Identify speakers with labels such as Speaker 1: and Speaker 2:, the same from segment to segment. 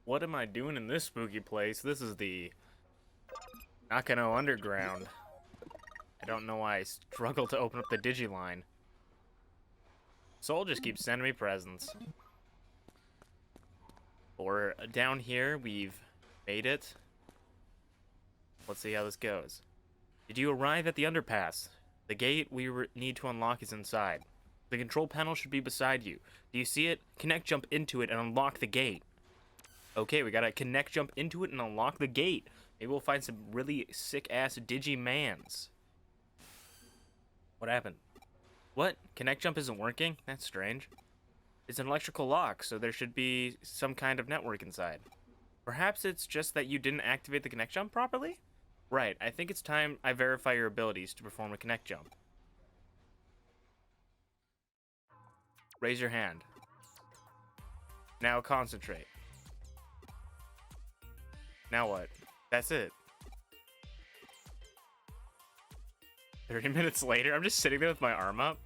Speaker 1: What am I doing in this spooky place? This is the Nakano Underground. I don't know why I struggle to open up the Digiline. Soul just keeps sending me presents. Or down here, we've made it. Let's see how this goes. Did you arrive at the underpass? The gate we need to unlock is inside. The control panel should be beside you. Do you see it? Connect jump into it and unlock the gate. Okay, we gotta connect jump into it and unlock the gate. Maybe we'll find some really sick-ass Digimans. What happened? What? Connect jump isn't working? That's strange. It's an electrical lock, so there should be some kind of network inside. Perhaps it's just that you didn't activate the connect jump properly? Right, I think it's time I verify your abilities to perform a connect jump. Raise your hand. Now concentrate. Now what? That's it. 30 minutes later, I'm just sitting there with my arm up.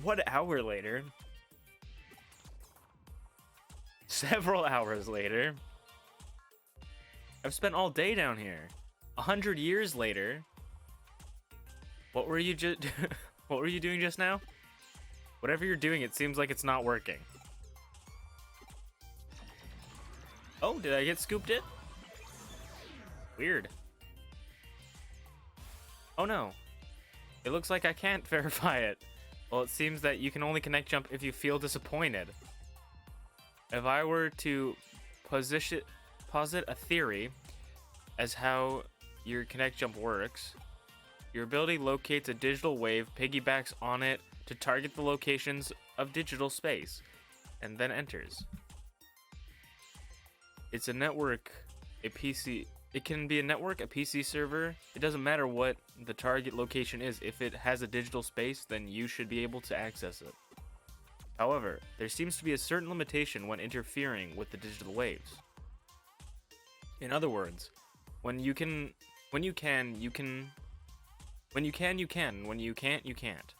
Speaker 1: What hour later? Several hours later. I've spent all day down here. 100 years later. What were you what were you doing just now? Whatever you're doing, it seems like it's not working. Oh, did I get scooped in? Weird. Oh no. It looks like I can't verify it. Well, it seems that you can only connect jump if you feel disappointed. If I were to posit a theory as how your connect jump works, your ability locates a digital wave, piggybacks on it to target the locations of digital space, and then enters. It's a network, a PC. It can be a network, a PC server. It doesn't matter what the target location is. If it has a digital space, then you should be able to access it. However, there seems to be a certain limitation when interfering with the digital waves. In other words, when you can, you can. When you can, you can. When you can't, you can't.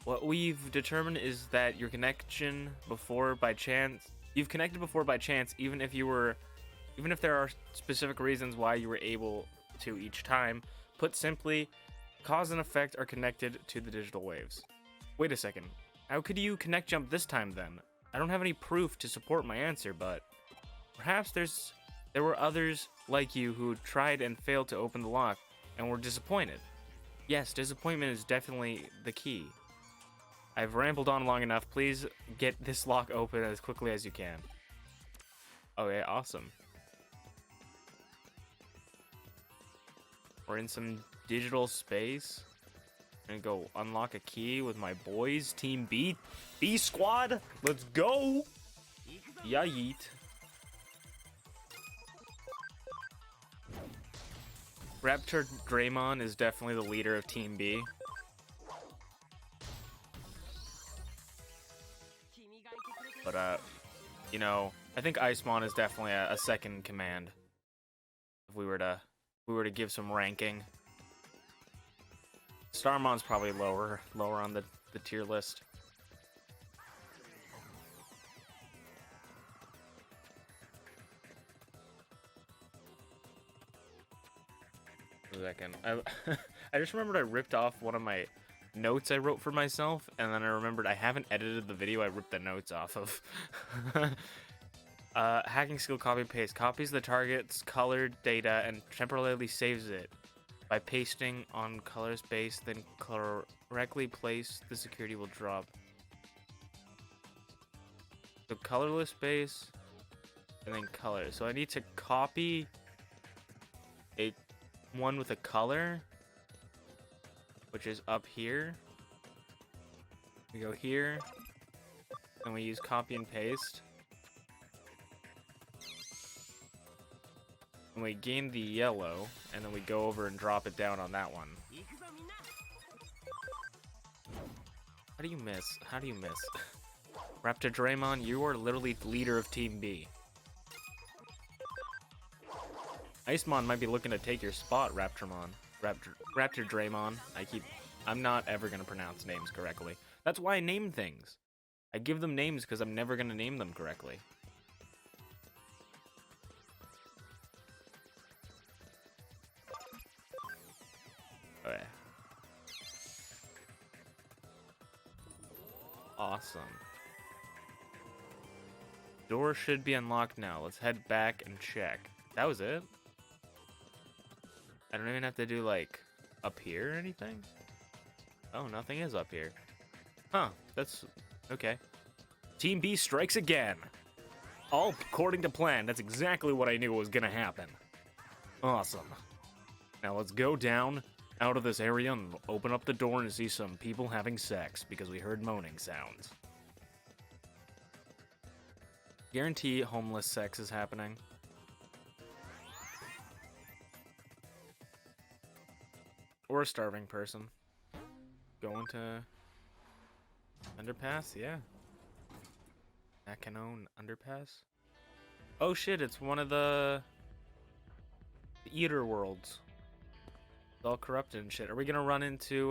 Speaker 1: What we've determined is that your connection before by chance, you've connected before by chance, even if there are specific reasons why you were able to each time. Put simply, cause and effect are connected to the digital waves. Wait a second. How could you connect jump this time then? I don't have any proof to support my answer, but perhaps there were others like you who tried and failed to open the lock and were disappointed. Yes, disappointment is definitely the key. I've rambled on long enough. Please get this lock open as quickly as you can. Okay, awesome. We're in some digital space. I'm gonna go unlock a key with my boys. Team B Squad. Let's go. Yeah, yeet. Raptor Draymond is definitely the leader of Team B. But you know, I think Icemon is definitely a second command. If we were to give some ranking. Starmon's probably lower on the tier list. A second. I just remembered I ripped off one of my notes I wrote for myself, and then I remembered I haven't edited the video I ripped the notes off of. Hacking skill copy paste copies the target's colored data and temporarily saves it by pasting on color space, then correctly place the security will drop. So colorless space and then color. So I need to copy one with a color, which is up here. We go here and we use copy and paste. And we gain the yellow, and then we go over and drop it down on that one. How do you miss? How do you miss? Raptor Draymond, you are literally the leader of Team B. Icemon might be looking to take your spot, Raptor Draymond. I'm not ever gonna pronounce names correctly. That's why I name things. I give them names because I'm never gonna name them correctly. Okay. Awesome. Door should be unlocked now. Let's head back and check. That was it? I don't even have to do, like, up here or anything? Oh, nothing is up here. Huh, that's... okay. Team B strikes again. All according to plan. That's exactly what I knew was gonna happen. Awesome. Now let's go down out of this area and open up the door and see some people having sex because we heard moaning sounds. Guarantee homeless sex is happening. Or a starving person. Going to underpass, yeah. Nakano underpass. Oh shit, it's one of the eater worlds. It's all corrupted and shit. Are we gonna run into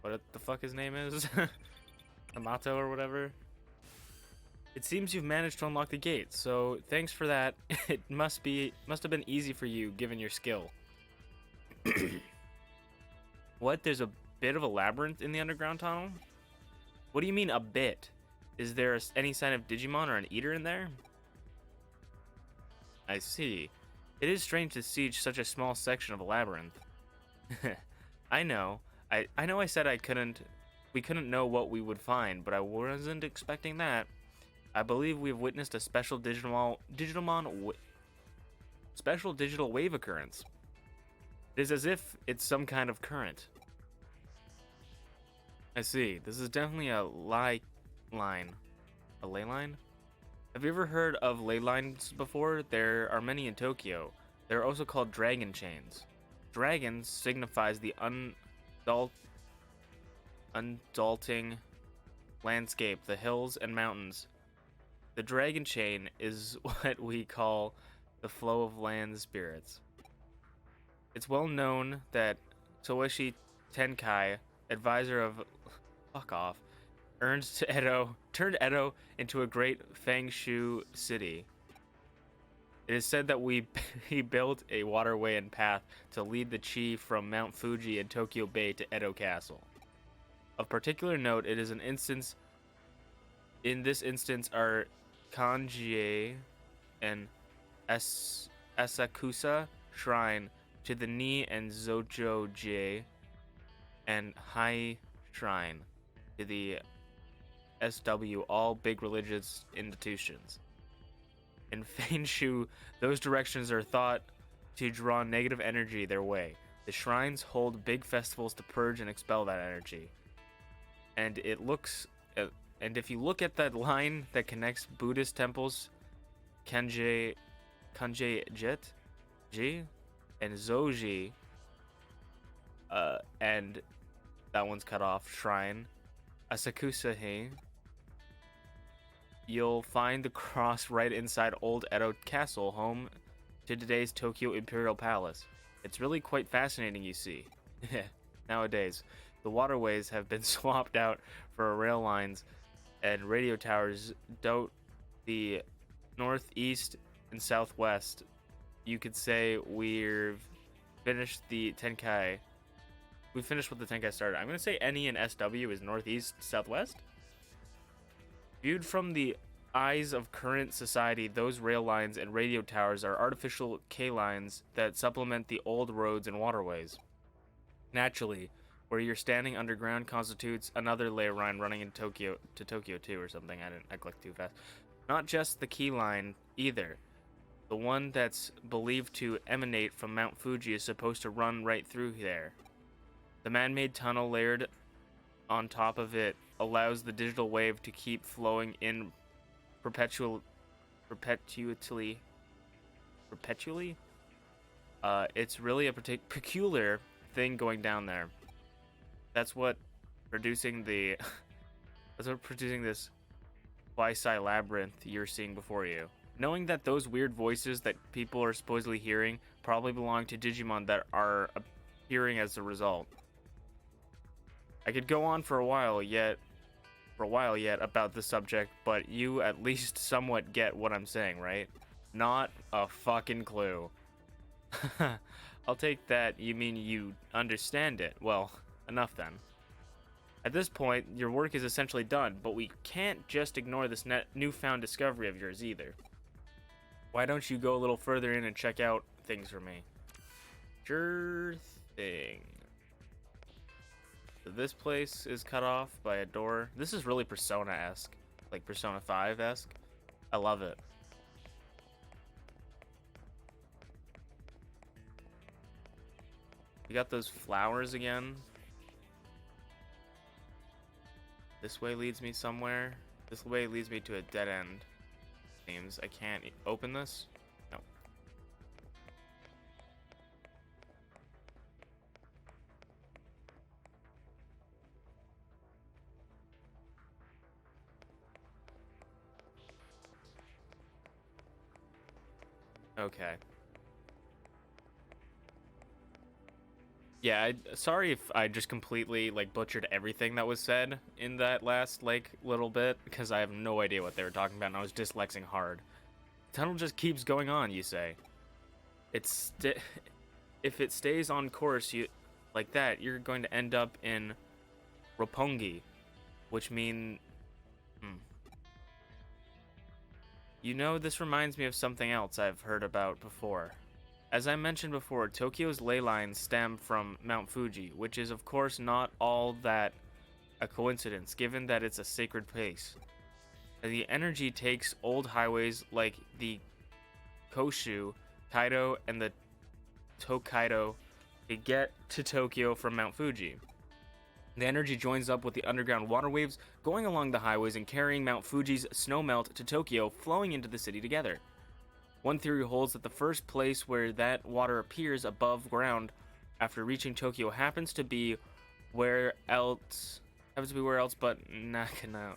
Speaker 1: what the fuck his name is? Amato or whatever? It seems you've managed to unlock the gate, so thanks for that. It must have been easy for you given your skill. What? There's a bit of a labyrinth in the underground tunnel? What do you mean a bit? Is there any sign of Digimon or an eater in there? I see. It is strange to siege such a small section of a labyrinth. I know. I know I said we couldn't know what we would find, but I wasn't expecting that. I believe we have witnessed a special special digital wave occurrence. It is as if it's some kind of current. I see. This is definitely a ley line. A ley line? Have you ever heard of ley lines before? There are many in Tokyo. They're also called dragon chains. Dragons signifies the undulating landscape, the hills and mountains. The dragon chain is what we call the flow of land spirits. It's well known that Toeshi Tenkai, advisor of fuck off, turned Edo into a great Feng Shui city. It is said that he built a waterway and path to lead the chi from Mount Fuji in Tokyo Bay to Edo Castle. Of particular note, it is an instance. In this instance, are Kanjie and Asakusa Shrine to the Ni and Zojo-ji, and Hai Shrine to the SW, all big religious institutions. In Feng Shui, those directions are thought to draw negative energy their way. The shrines hold big festivals to purge and expel that energy. And and if you look at that line that connects Buddhist temples, Kanjie Jet, Ji, and Zoji, and that one's cut off, Shrine, Asakusa-hei, you'll find the cross right inside Old Edo Castle, home to today's Tokyo Imperial Palace. It's really quite fascinating, you see. Nowadays, the waterways have been swapped out for rail lines and radio towers dot the northeast and southwest. You could say we've finished the Tenkai. We finished what the Tenkai started. I'm going to say NE and SW is northeast, southwest. Viewed from the eyes of current society, those rail lines and radio towers are artificial K lines that supplement the old roads and waterways. Naturally, where you're standing underground constitutes another ley line running in Tokyo to Tokyo 2 or something. I clicked too fast. Not just the key line either. The one that's believed to emanate from Mount Fuji is supposed to run right through there. The man-made tunnel layered on top of it allows the digital wave to keep flowing in perpetually. It's really a peculiar thing going down there. That's what producing this quasi-labyrinth you're seeing before you. Knowing that those weird voices that people are supposedly hearing probably belong to Digimon that are appearing as a result. I could go on for a while, yet for a while yet about the subject, but you at least somewhat get what I'm saying, right? Not a fucking clue. I'll take that you mean you understand it. Well, enough then. At this point, your work is essentially done, but we can't just ignore this newfound discovery of yours either. Why don't you go a little further in and check out things for me? Sure thing. So this place is cut off by a door. This is really Persona-esque, like Persona 5-esque. I love it. We got those flowers again. This way leads me somewhere. This way leads me to a dead end. Seems I can't open this. No. Okay. Yeah, sorry if I just completely like butchered everything that was said in that last like little bit because I have no idea what they were talking about and I was dyslexing hard. Tunnel just keeps going on, you say. If it stays on course, you like that, you're going to end up in Roppongi, which mean You know, this reminds me of something else I've heard about before. As I mentioned before, Tokyo's ley lines stem from Mount Fuji, which is of course not all that a coincidence, given that it's a sacred place. The energy takes old highways like the Koshu, Kaido, and the Tokaido to get to Tokyo from Mount Fuji. The energy joins up with the underground water waves going along the highways and carrying Mount Fuji's snowmelt to Tokyo, flowing into the city together. One theory holds that the first place where that water appears above ground after reaching Tokyo happens to be where else but Nakano.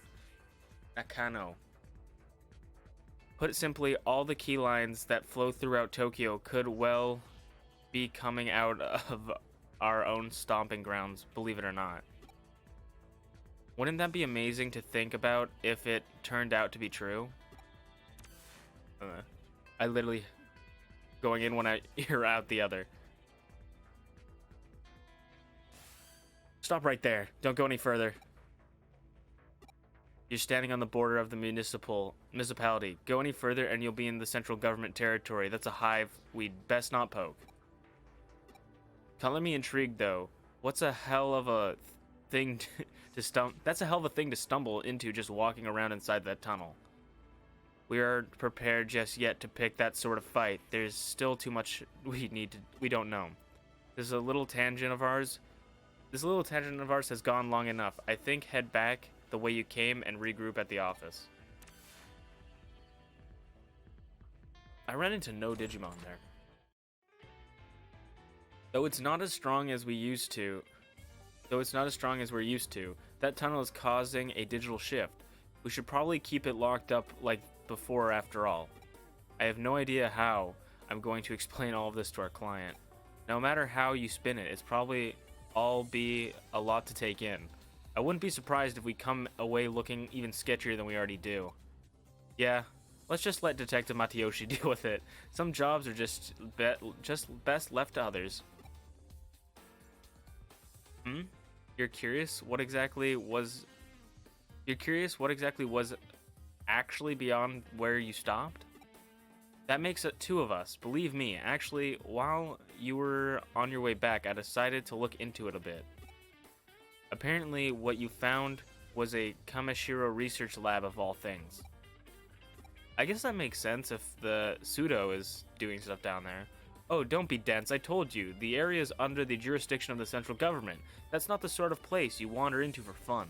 Speaker 1: Put it simply, all the key lines that flow throughout Tokyo could well be coming out of our own stomping grounds, believe it or not. Wouldn't that be amazing to think about if it turned out to be true? I literally going in one ear out the other. Stop right there. Don't go any further. You're standing on the border of the municipality. Go any further and you'll be in the central government territory. That's a hive we'd best not poke. Color me intrigued though. What's a hell of a thing that's a hell of a thing to stumble into just walking around inside that tunnel. We aren't prepared just yet to pick that sort of fight. There's still too much we don't know. This little tangent of ours has gone long enough. I think head back the way you came and regroup at the office. I ran into no Digimon there. Though it's not as strong as we're used to, that tunnel is causing a digital shift. We should probably keep it locked up like before after all. I have no idea how I'm going to explain all of this to our client. No matter how you spin it, it's probably all be a lot to take in. I wouldn't be surprised if we come away looking even sketchier than we already do. Yeah, let's just let Detective Matayoshi deal with it. Some jobs are just best left to others. You're curious what exactly was actually beyond where you stopped? That makes it two of us. Believe me, actually, while you were on your way back, I decided to look into it a bit. Apparently, what you found was a Kameshiro research lab of all things. I guess that makes sense if the pseudo is doing stuff down there. Oh, don't be dense, I told you. The area is under the jurisdiction of the central government. That's not the sort of place you wander into for fun.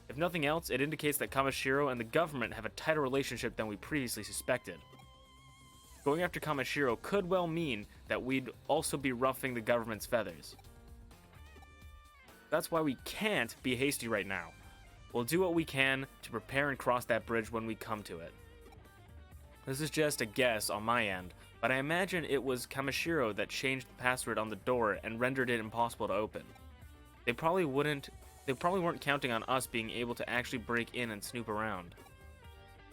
Speaker 1: If nothing else, it indicates that Kameshiro and the government have a tighter relationship than we previously suspected. Going after Kameshiro could well mean that we'd also be ruffling the government's feathers. That's why we can't be hasty right now. We'll do what we can to prepare and cross that bridge when we come to it. This is just a guess on my end, but I imagine it was Kameshiro that changed the password on the door and rendered it impossible to open. They probably They probably weren't counting on us being able to actually break in and snoop around.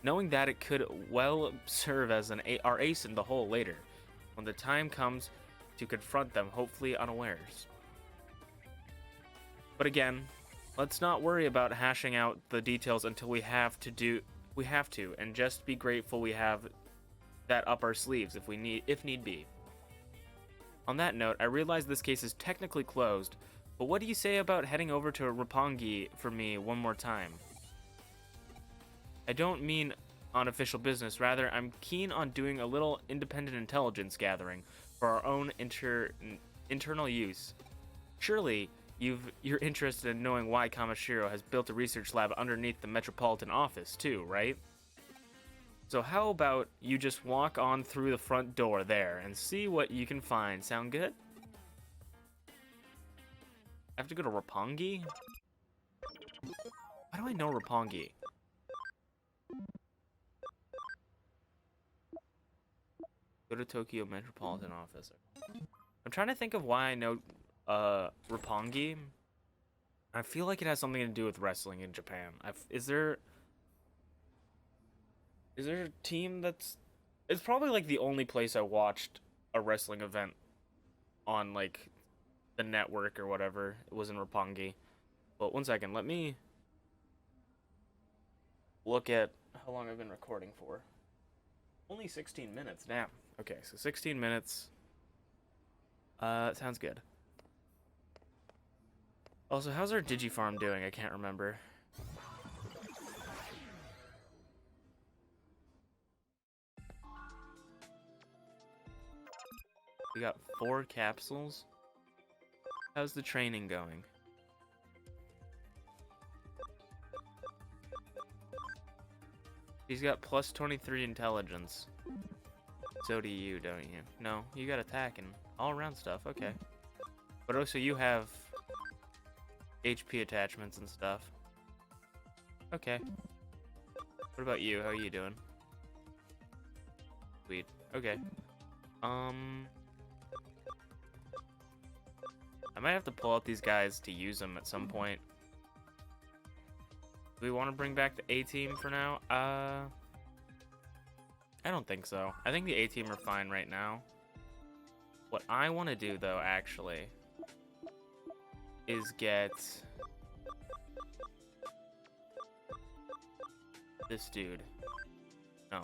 Speaker 1: Knowing that, it could well serve as our ace in the hole later, when the time comes to confront them, hopefully unawares. But again, let's not worry about hashing out the details until we have to, and just be grateful we have that up our sleeves if need be. On that note, I realize this case is technically closed, but what do you say about heading over to Roppongi for me one more time? I don't mean on official business, rather I'm keen on doing a little independent intelligence gathering for our own internal use. Surely, you're interested in knowing why Kamashiro has built a research lab underneath the Metropolitan office too, right? So how about you just walk on through the front door there and see what you can find. Sound good? I have to go to Roppongi? Why do I know Roppongi? Go to Tokyo Metropolitan Office. I'm trying to think of why I know Roppongi. I feel like it has something to do with wrestling in Japan. Is there a team that's... It's probably like the only place I watched a wrestling event on like the network or whatever. It was in Roppongi. But one second, let me look at how long I've been recording for. Only 16 minutes, damn. Okay, so 16 minutes. Sounds good. Also, how's our Digifarm doing? I can't remember. We got 4 capsules. How's the training going? He's got plus 23 intelligence. So do you, don't you? No, you got attack and all-around stuff, okay. But also you have HP attachments and stuff. Okay. What about you? How are you doing? Sweet. Okay. I might have to pull out these guys to use them at some point. Do we want to bring back the A-team for now? I don't think so. I think the A-team are fine right now. What I want to do, though, actually, is get this dude. No.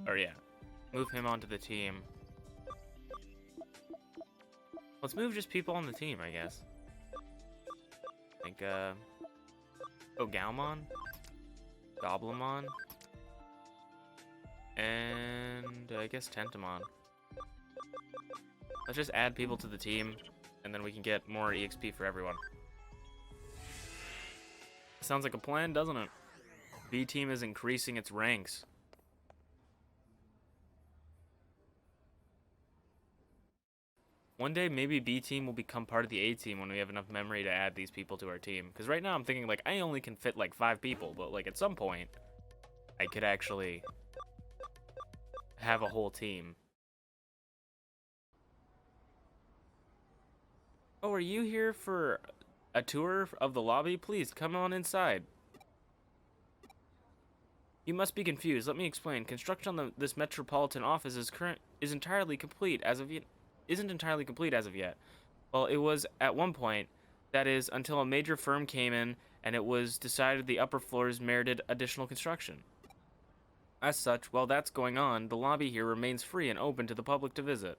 Speaker 1: Or, yeah. Move him onto the team. Let's move just people on the team, I guess. Like, oh, Galmon? Goblimon? And I guess Tentamon. Let's just add people to the team, and then we can get more EXP for everyone. Sounds like a plan, doesn't it? B team is increasing its ranks. One day, maybe B team will become part of the A team when we have enough memory to add these people to our team. Because right now I'm thinking, like, I only can fit, like, 5 people. But, like, at some point, I could actually have a whole team. Oh, are you here for a tour of the lobby? Please, come on inside. You must be confused. Let me explain. Construction on this metropolitan office isn't entirely complete as of yet. Well, it was at one point. That is, until a major firm came in and it was decided the upper floors merited additional construction. As such, while that's going on, the lobby here remains free and open to the public to visit.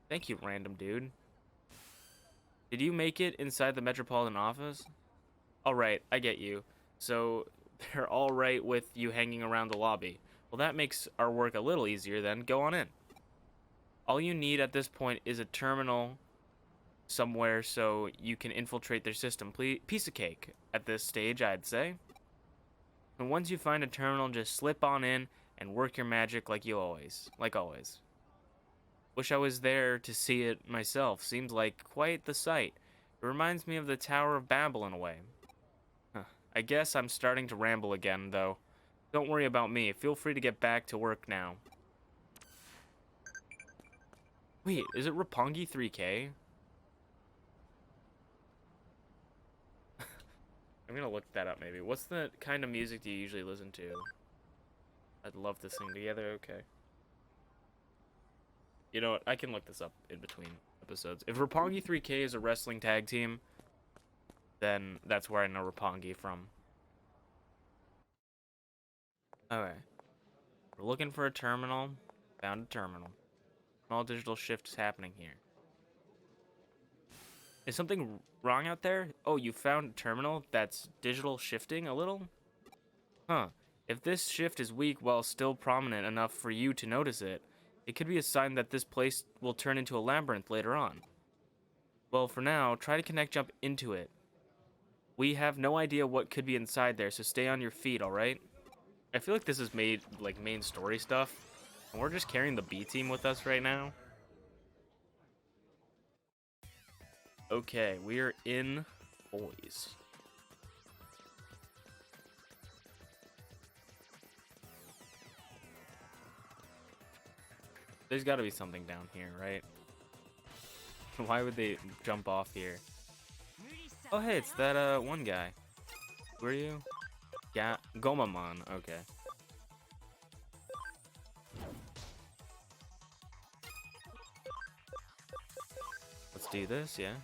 Speaker 1: Thank you, random dude. Did you make it inside the metropolitan office? Alright, I get you. So, they're alright with you hanging around the lobby. Well, that makes our work a little easier then. Go on in. All you need at this point is a terminal somewhere so you can infiltrate their system. Piece of cake at this stage, I'd say. And once you find a terminal, just slip on in and work your magic like always. Wish I was there to see it myself. Seems like quite the sight. It reminds me of the Tower of Babel in a way. I guess I'm starting to ramble again, though. Don't worry about me. Feel free to get back to work now. Wait, is it Roppongi 3K? I'm gonna look that up maybe. What's the kind of music do you usually listen to? I'd love to sing together. Okay. You know what? I can look this up in between episodes. If Roppongi 3K is a wrestling tag team, then that's where I know Roppongi from. Alright. We're looking for a terminal. Found a terminal. Small digital shift is happening here. Is something wrong out there? Oh, you found a terminal that's digital shifting a little? Huh. If this shift is weak while still prominent enough for you to notice it, it could be a sign that this place will turn into a labyrinth later on. Well, for now, try to connect jump into it. We have no idea what could be inside there, so stay on your feet, alright? I feel like this is made, like, main story stuff, and we're just carrying the B team with us right now. Okay, we are in boys. There's got to be something down here, right? Why would they jump off here? Oh, hey, it's that one guy. Who are you? Gomamon. Okay. Let's do this, yeah.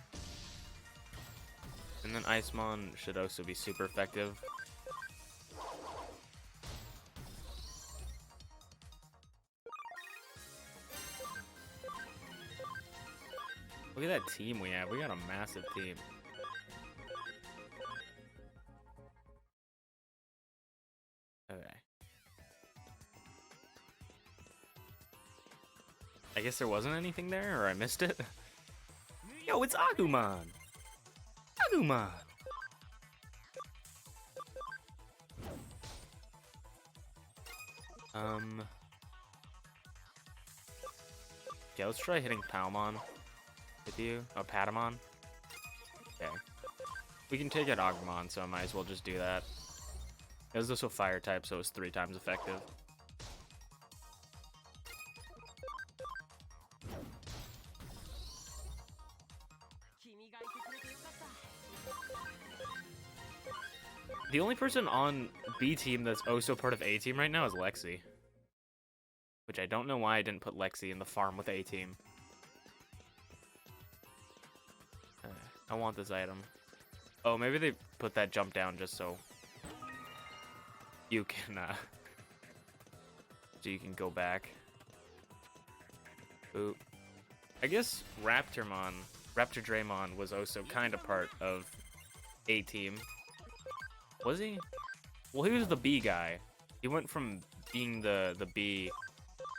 Speaker 1: And then Icemon should also be super effective. Look at that team we have. We got a massive team. Okay. I guess there wasn't anything there, or I missed it. Yo, it's Agumon! Agumon! Okay, let's try hitting Palmon with you. Oh, Patamon. Okay. We can take out Agumon, so I might as well just do that. It was also fire type, so it was 3 times effective. The only person on B team that's also part of A team right now is Lexi. Which I don't know why I didn't put Lexi in the farm with A team. I want this item. Oh, maybe they put that jump down just so you can so you can go back. Ooh. I guess Raptor Draymon was also kind of part of A team. Was he? Well, he was the B guy. He went from being the B.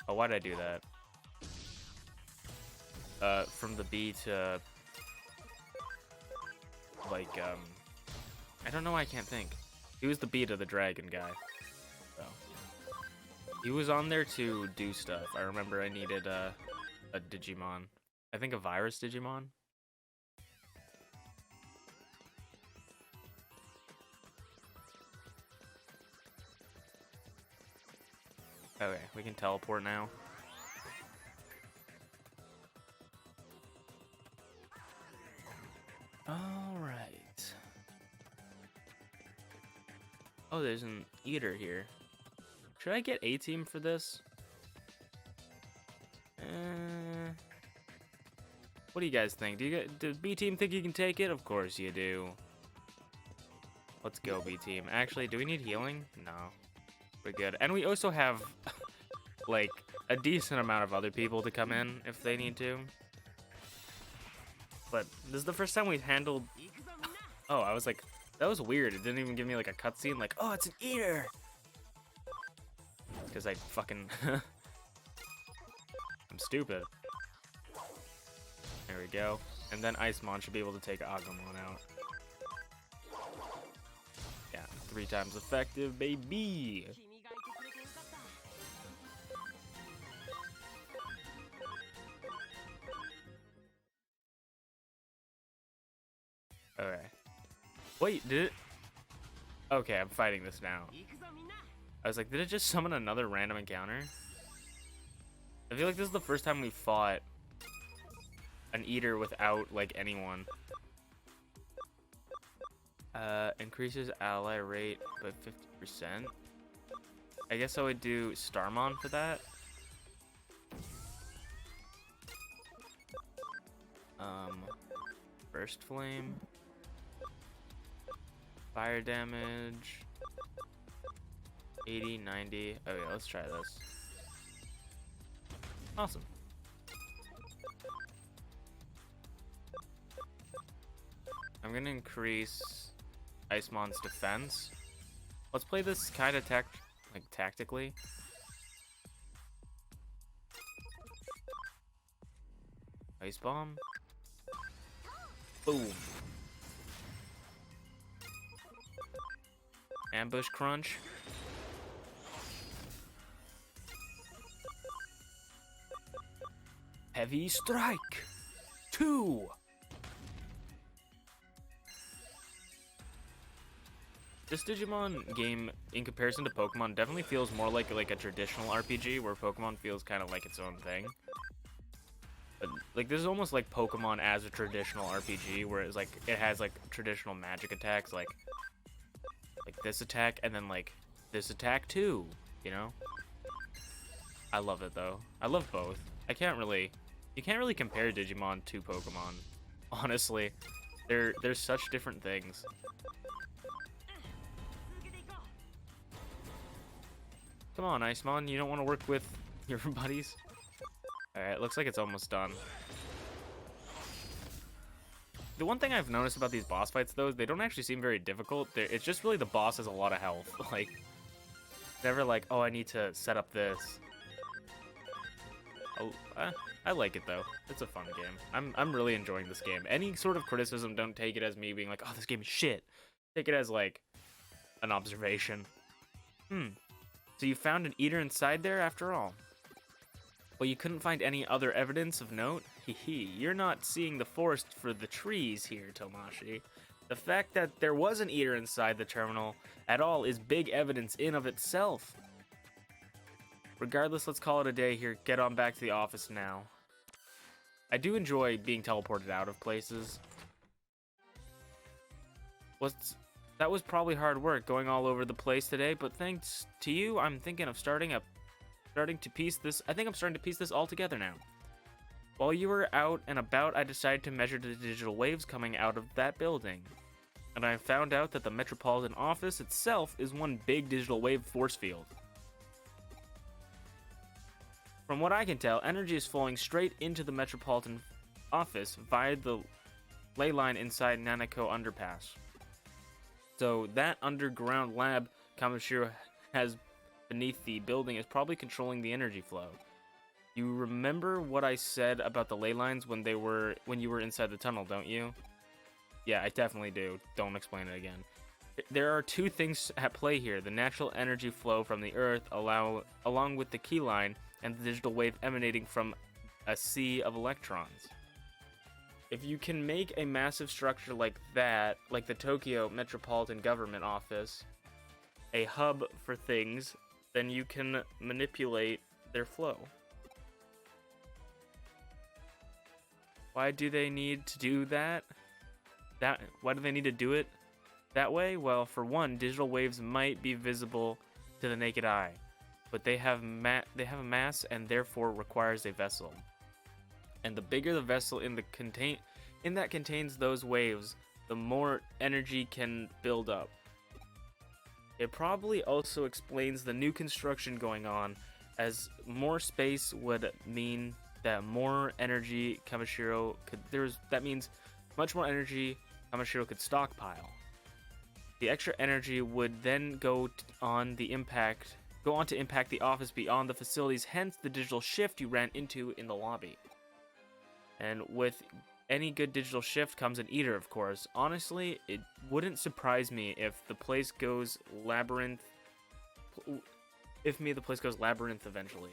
Speaker 1: Oh, why did I do that? From the B to like I don't know why I can't think. He was the B to the dragon guy. So he was on there to do stuff. I remember I needed a Digimon. I think a virus Digimon. Okay, we can teleport now. Alright. Oh, there's an eater here. Should I get A team for this? What do you guys think? Does B team think you can take it? Of course you do. Let's go, B team. Actually, do we need healing? No. We're good. And we also have, like, a decent amount of other people to come in if they need to. But this is the first time we've handled... Oh, I was like, that was weird. It didn't even give me, like, a cutscene. Like, oh, it's an eater! Because I fucking... I'm stupid. There we go. And then Icemon should be able to take Agumon out. Yeah, 3 times effective, baby! Okay. Wait, did it... Okay, I'm fighting this now. I was like, did it just summon another random encounter? I feel like this is the first time we fought an eater without, like, anyone. Increases ally rate by 50%. I guess I would do Starmon for that. Burst Flame. Fire damage. 80, 90. Oh yeah, let's try this. Awesome. I'm gonna increase Icemon's defense. Let's play this kind of tactically. Ice Bomb. Boom. Ambush Crunch. Heavy Strike. 2. This Digimon game, in comparison to Pokemon, definitely feels more like a traditional RPG, where Pokemon feels kind of like its own thing. But like, this is almost like Pokemon as a traditional RPG, where it's like it has like traditional magic attacks, like this attack, and then like this attack too. You know? I love it though. I love both. You can't really compare Digimon to Pokemon. Honestly, they're such different things. Come on, Icemon, you don't want to work with your buddies? Alright, looks like it's almost done. The one thing I've noticed about these boss fights, though, is they don't actually seem very difficult. It's just really the boss has a lot of health. Like, never like, oh, I need to set up this. Oh, I like it, though. It's a fun game. I'm really enjoying this game. Any sort of criticism, don't take it as me being like, oh, this game is shit. Take it as, like, an observation. So you found an eater inside there after all. Well, you couldn't find any other evidence of note? Hehe, you're not seeing the forest for the trees here, Tomashi. The fact that there was an eater inside the terminal at all is big evidence in of itself. Regardless, let's call it a day here. Get on back to the office now. I do enjoy being teleported out of places. That was probably hard work going all over the place today, but thanks to you, I'm thinking of starting to piece this all together now. While you were out and about, I decided to measure the digital waves coming out of that building. And I found out that the Metropolitan Office itself is one big digital wave force field. From what I can tell, energy is flowing straight into the Metropolitan Office via the ley line inside Nanako Underpass. So that underground lab Kamishiro has beneath the building is probably controlling the energy flow. You remember what I said about the ley lines when you were inside the tunnel, don't you? Yeah, I definitely do. Don't explain it again. There are two things at play here: the natural energy flow from the Earth, along with the key line, and the digital wave emanating from a sea of electrons. If you can make a massive structure like that, like the Tokyo Metropolitan Government Office, a hub for things, then you can manipulate their flow. Why do they need to do that? Why do they need to do it that way? Well, for one, digital waves might be visible to the naked eye, but they have a mass and therefore requires a vessel. And the bigger the vessel that contains those waves, the more energy can build up. It probably also explains the new construction going on, as more space would mean that more energy Kamishiro could. That means much more energy Kamishiro could stockpile. The extra energy would then go on to impact the office beyond the facilities. Hence the digital shift you ran into in the lobby. And with any good digital shift comes an eater, of course. Honestly, it wouldn't surprise me if the place goes labyrinth. The place goes labyrinth eventually.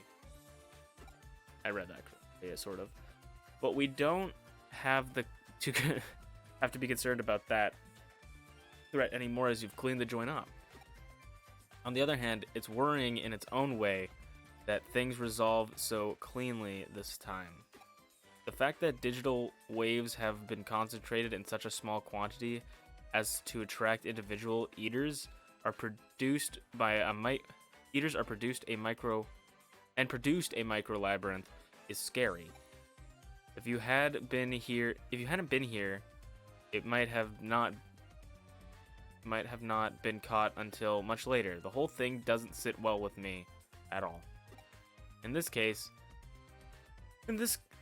Speaker 1: I read that, yeah, sort of. But we don't have to be concerned about that threat anymore, as you've cleaned the joint up. On the other hand, it's worrying in its own way that things resolve so cleanly this time. The fact that digital waves have been concentrated in such a small quantity as to attract individual eaters are produced by eaters are produced a micro labyrinth is scary. If you hadn't been here, it might have not been caught until much later. The whole thing doesn't sit well with me at all. In this case,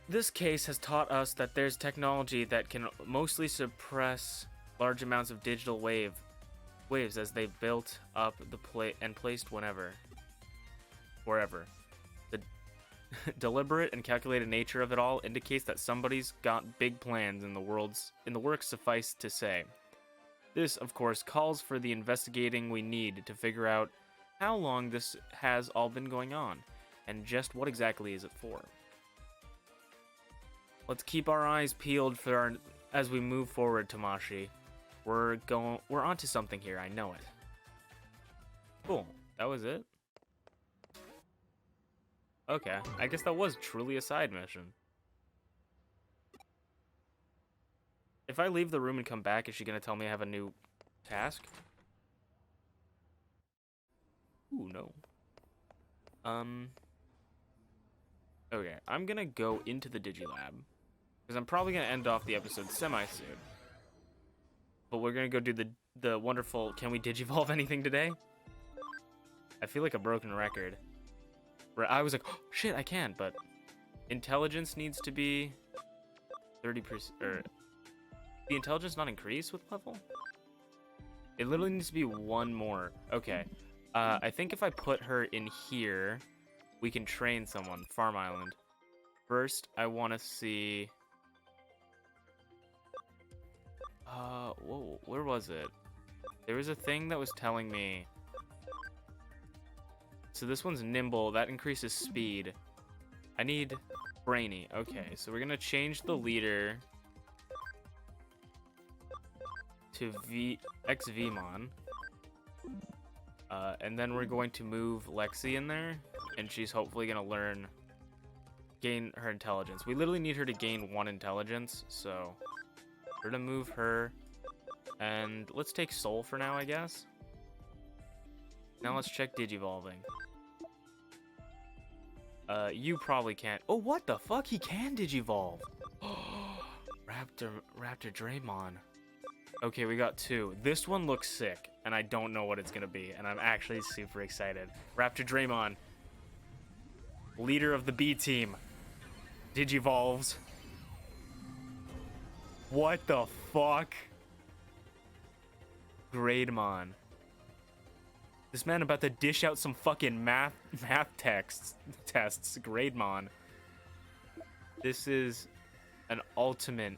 Speaker 1: this case has taught us that there's technology that can mostly suppress large amounts of digital waves as they built up and placed wherever. The deliberate and calculated nature of it all indicates that somebody's got big plans in the works, suffice to say. This, of course, calls for the investigating we need to figure out how long this has all been going on, and just what exactly is it for. Let's keep our eyes peeled as we move forward, Tamashi. We're onto something here, I know it. Cool, that was it? Okay, I guess that was truly a side mission. If I leave the room and come back, is she gonna tell me I have a new task? Ooh, no. Okay, I'm gonna go into the Digilab, because I'm probably gonna end off the episode semi-soon. But we're gonna go do the wonderful, can we Digivolve anything today? I feel like a broken record. Where I was like, oh, shit, I can, but intelligence needs to be 30%, or the intelligence not increase with level? It literally needs to be one more. Okay, I think if I put her in here, we can train someone, Farm Island. First, I want to see... whoa, where was it? There was a thing that was telling me... So this one's nimble, that increases speed. I need brainy. Okay, so we're gonna change the leader to XVmon. And then we're going to move Lexi in there, and she's hopefully gonna gain her intelligence. We literally need her to gain 1 intelligence, so we're gonna move her. And let's take Soul for now, I guess. Now let's check Digivolving. You probably can't. Oh, what the fuck? He can Digivolve. Raptor Draymon. Okay, we got 2. This one looks sick, and I don't know what it's gonna be, and I'm actually super excited. Raptor Draymon, leader of the B team, Digivolves. What the fuck? Grademon. This man about to dish out some fucking math tests. Grademon. This is an ultimate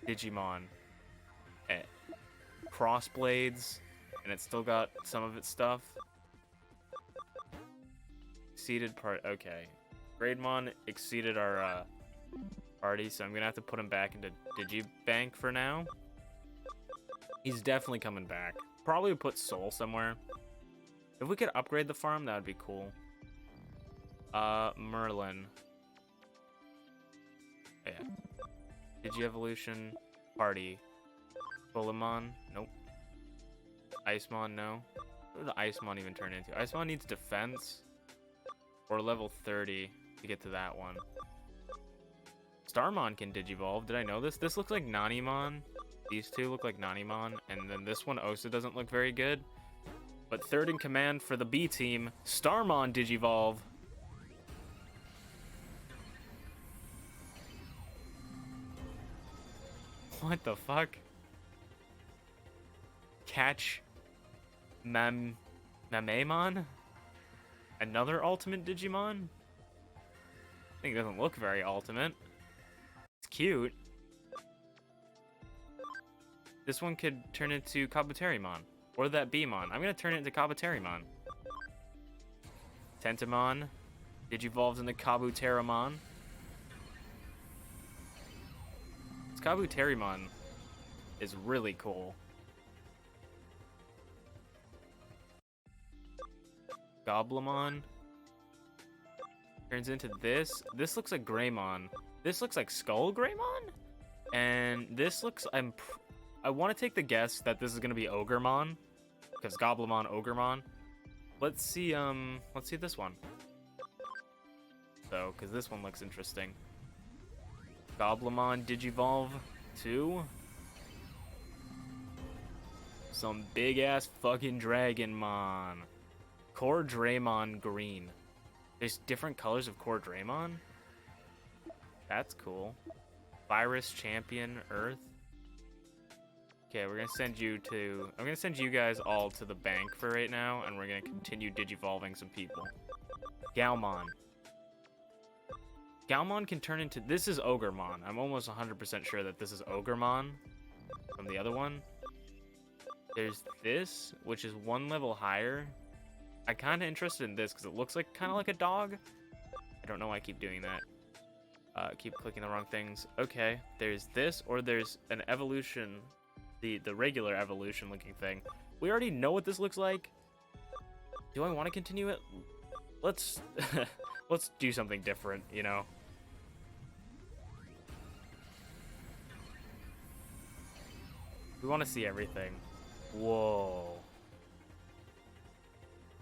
Speaker 1: Digimon. Crossblades, and it's still got some of its stuff. Exceeded part. Okay, Grademon exceeded our party, so I'm gonna have to put him back into Digibank for now. He's definitely coming back. Probably put Soul somewhere. If we could upgrade the farm, that would be cool. Merlin. Oh, yeah. Digievolution party. Bulimon, nope. Icemon, no. What does the Icemon even turn into? Icemon needs defense or level 30 to get to that one. Starmon can Digivolve. Did I know this? This looks like Nanimon. These two look like Nanimon, and then this one also doesn't look very good. But third in command for the B team, Starmon Digivolve. What the fuck? Catch Mamemon? Another ultimate Digimon? I think it doesn't look very ultimate. It's cute. This one could turn into Kabuterimon. Or that Beemon. I'm gonna turn it into Kabuterimon. Tentamon Digivolves into Kabuterimon. This Kabuterimon is really cool. Goblimon turns into this. This looks like Greymon. This looks like Skull Greymon, and this looks. I want to take the guess that this is gonna be Ogremon, because Goblimon, Ogremon. Let's see this one. So, because this one looks interesting. Goblimon Digivolve 2. Some big ass fucking Dragonmon. Core Draymon Green. There's different colors of Core Draymon? That's cool. Virus Champion Earth. Okay, we're gonna send you to... I'm gonna send you guys all to the bank for right now, and we're gonna continue digivolving some people. Galmon. Galmon can turn into... This is Ogremon. I'm almost 100% sure that this is Ogremon from the other one. There's this, which is one level higher. I'm kind of interested in this because it looks like kind of like a dog. I don't know why I keep doing that. Keep clicking the wrong things. Okay, there's this, or there's an evolution, the regular evolution looking thing. We already know what this looks like. Do I want to continue it? Let's let's do something different, you know. We want to see everything. Whoa.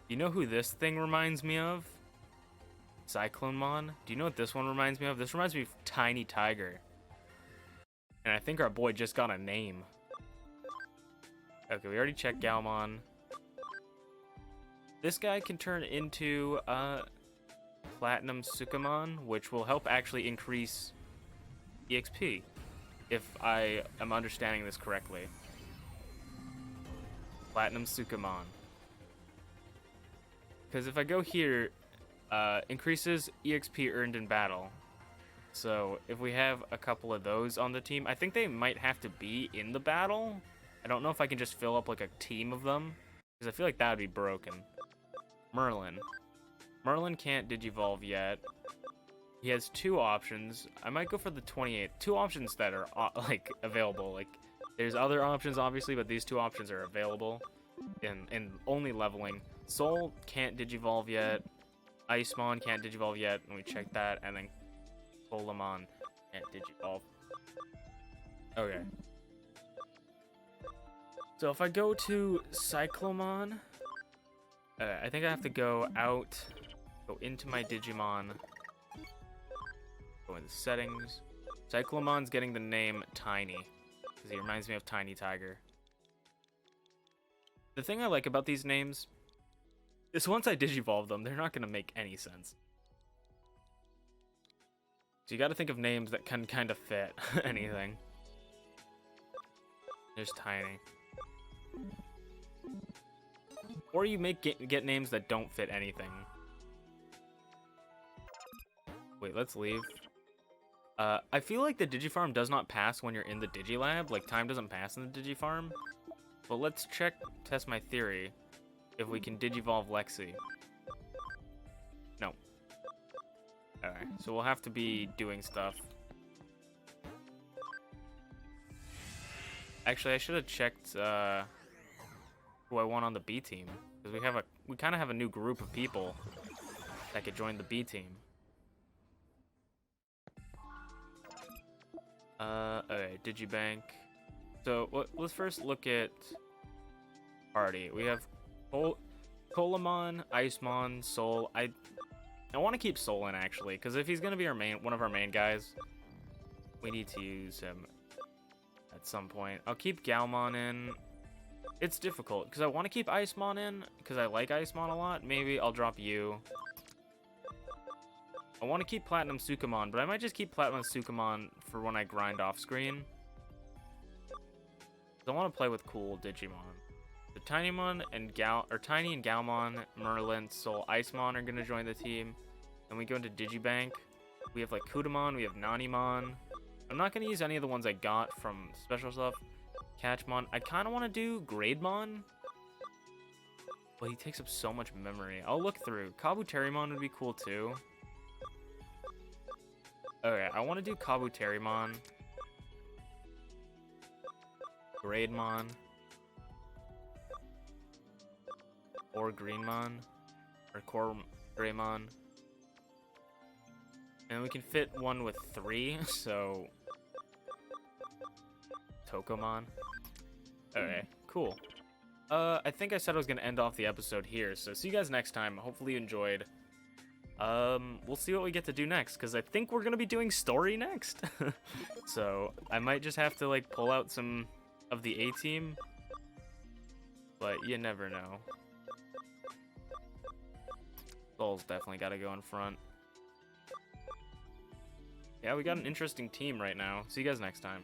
Speaker 1: You know who this thing reminds me of? Cyclonemon. Do you know what this one reminds me of? This reminds me of Tiny Tiger. And I think our boy just got a name. Okay, we already checked Galmon. This guy can turn into Platinum Sukamon, which will help actually increase EXP, if I am understanding this correctly. Platinum Sukamon. Because if I go here, increases EXP earned in battle. So if we have a couple of those on the team, I think they might have to be in the battle. I don't know if I can just fill up like a team of them, because I feel like that would be broken. Merlin. Merlin can't digivolve yet. He has two options. I might go for the 28th. Two options that are like available. Like there's other options obviously, but these two options are available in only leveling. Soul can't digivolve yet. Icemon can't digivolve yet, and we checked that, and then Colamon can't digivolve. Okay. So if I go to Cyclomon, I think I have to go out, go into my Digimon, go into settings. Cyclomon's getting the name Tiny, because he reminds me of Tiny Tiger. The thing I like about these names is once I digivolve them, they're not going to make any sense. So you got to think of names that can kind of fit anything. There's Tiny. Or you get names that don't fit anything. Wait, let's leave. I feel like the Digifarm does not pass when you're in the Digilab. Like, time doesn't pass in the Digifarm. But let's test my theory. If we can digivolve Lexi. No. Alright, so we'll have to be doing stuff. Actually, I should have checked who I want on the B team. Because we kind of have a new group of people that could join the B team. Okay, Digibank. So let's first look at party. We have Colamon, Icemon, Soul. I want to keep Soul in actually, because if he's gonna be one of our main guys, we need to use him at some point. I'll keep Galmon in. It's difficult because I want to keep Icemon in because I like Icemon a lot. Maybe I'll drop you. I want to keep Platinum Sukamon, but I might just keep Platinum Sukamon for when I grind off screen. I want to play with cool Digimon. The Tinymon and Tiny and Galmon, Merlin, Soul, Icemon are gonna join the team. Then we go into Digibank. We have like Kudamon, we have Nanimon. I'm not gonna use any of the ones I got from special stuff. Catchmon. I kind of want to do Grademon. But he takes up so much memory. I'll look through. Kabuterimon would be cool too. Okay, I want to do Kabuterimon. Grademon. Or Greenmon. Or Core Greymon. And we can fit one with 3, so... Tokomon. Okay, cool. I think I said I was gonna end off the episode here, so see you guys next time. Hopefully you enjoyed. We'll see what we get to do next, because I think we're gonna be doing story next. So I might just have to like pull out some of the A team, but you never know. Soul's definitely gotta go in front. Yeah, we got an interesting team right now. See you guys next time.